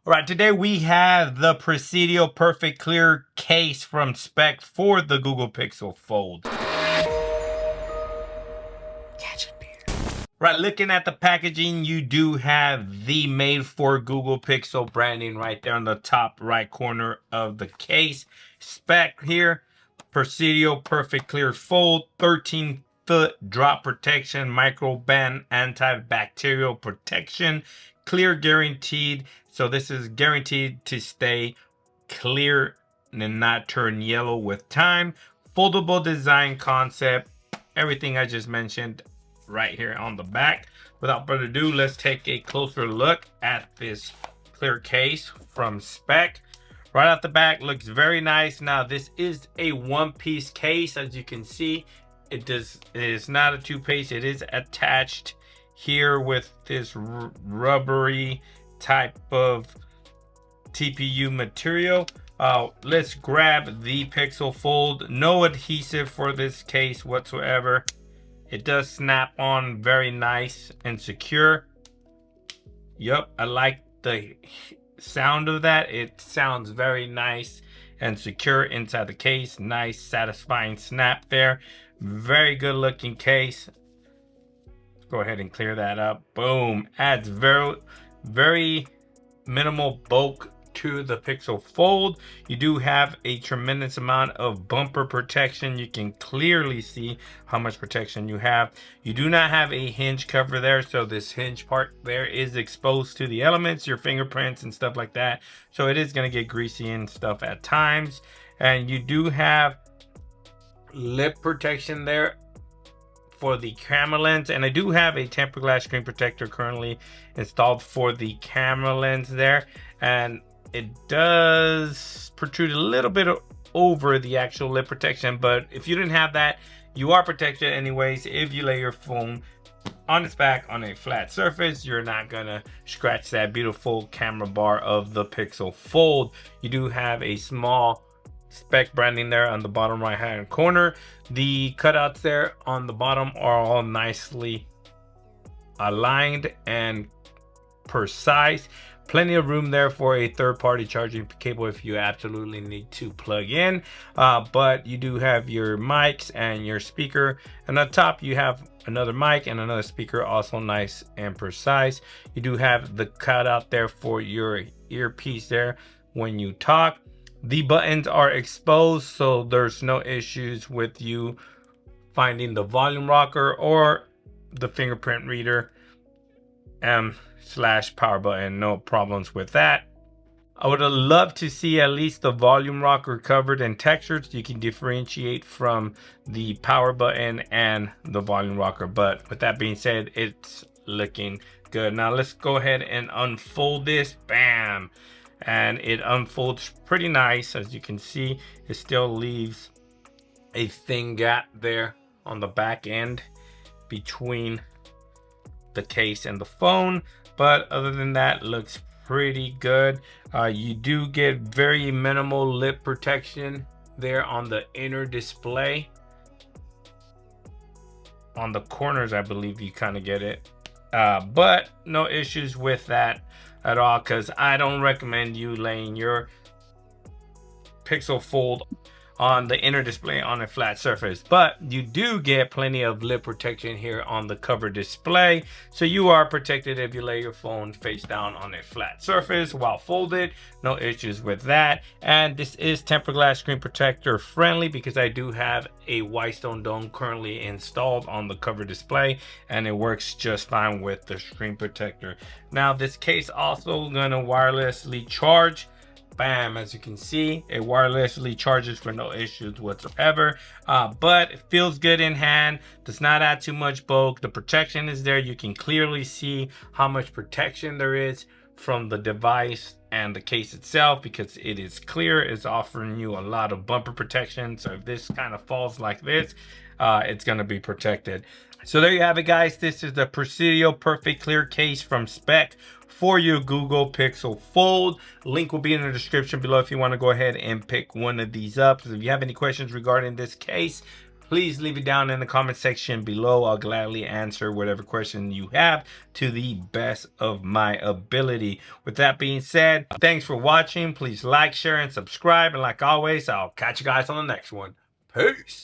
All right, today we have the Presidio Perfect Clear case from Speck for the Google Pixel Fold. Right, looking at the packaging, you do have the made for Google Pixel branding right there on the top right corner of the case. Speck here, Presidio Perfect Clear Fold, 13-foot drop protection, microban antibacterial protection, clear guaranteed. So this is guaranteed to stay clear and not turn yellow with time. Foldable design concept, everything I just mentioned right here on the back. Without further ado, let's take a closer look at this clear case from Speck. Right out the back, looks very nice. Now this is a one-piece case. As you can see, it is not a two-piece. It is attached here with this rubbery type of TPU material. Let's grab the Pixel Fold. No adhesive for this case whatsoever. It does snap on very nice and secure. Yep, I like the sound of that. It sounds very nice and secure inside the case. Nice, satisfying snap there. Very good looking case. Let's go ahead and clear that up. Boom. Adds very minimal bulk to the Pixel Fold. You do have a tremendous amount of bumper protection. You can clearly see how much protection you have. You do not have a hinge cover there, so this hinge part there is exposed to the elements, your fingerprints and stuff like that. So it is going to get greasy and stuff at times. And you do have lip protection there for the camera lens, and I do have a tempered glass screen protector currently installed for the camera lens there, and it does protrude a little bit over the actual lip protection, but if you didn't have that, you are protected anyways. If you lay your phone on its back on a flat surface, you're not gonna scratch that beautiful camera bar of the Pixel Fold. You do have a small Speck branding there on the bottom right hand corner. The cutouts there on the bottom are all nicely aligned and precise. Plenty of room there for a third-party charging cable if you absolutely need to plug in. But you do have your mics and your speaker, and on top you have another mic and another speaker, also nice and precise. You do have the cutout there for your earpiece there when you talk. The buttons are exposed, so there's no issues with you finding the volume rocker or the fingerprint reader / power button. No problems with that. I would have loved to see at least the volume rocker covered in textured so you can differentiate from the power button and the volume rocker. But with that being said, it's looking good. Now let's go ahead and unfold this. Bam! And it unfolds pretty nice. As you can see, it still leaves a thin gap there on the back end between the case and the phone, but other than that, looks pretty good. You do get very minimal lip protection there on the inner display. On the corners, I believe you kind of get it, but no issues with that at all, because I don't recommend you laying your Pixel Fold on the inner display on a flat surface. But you do get plenty of lip protection here on the cover display, so you are protected if you lay your phone face down on a flat surface while folded. No issues with that. And this is tempered glass screen protector friendly, because I do have a white stone dome currently installed on the cover display, and it works just fine with the screen protector. Now this case also gonna wirelessly charge. Bam, as you can see, it wirelessly charges for no issues whatsoever. But it feels good in hand, does not add too much bulk. The protection is there. You can clearly see how much protection there is from the device and the case itself, because it is clear. It's offering you a lot of bumper protection, so if this kind of falls like this, it's going to be protected. So there you have it, guys. This is the Presidio Perfect Clear case from Speck for your Google Pixel Fold. Link will be in the description below if you want to go ahead and pick one of these up. So if you have any questions regarding this case, please leave it down in the comment section below. I'll gladly answer whatever question you have to the best of my ability. With that being said, thanks for watching. Please like, share, and subscribe. And like always, I'll catch you guys on the next one. Peace.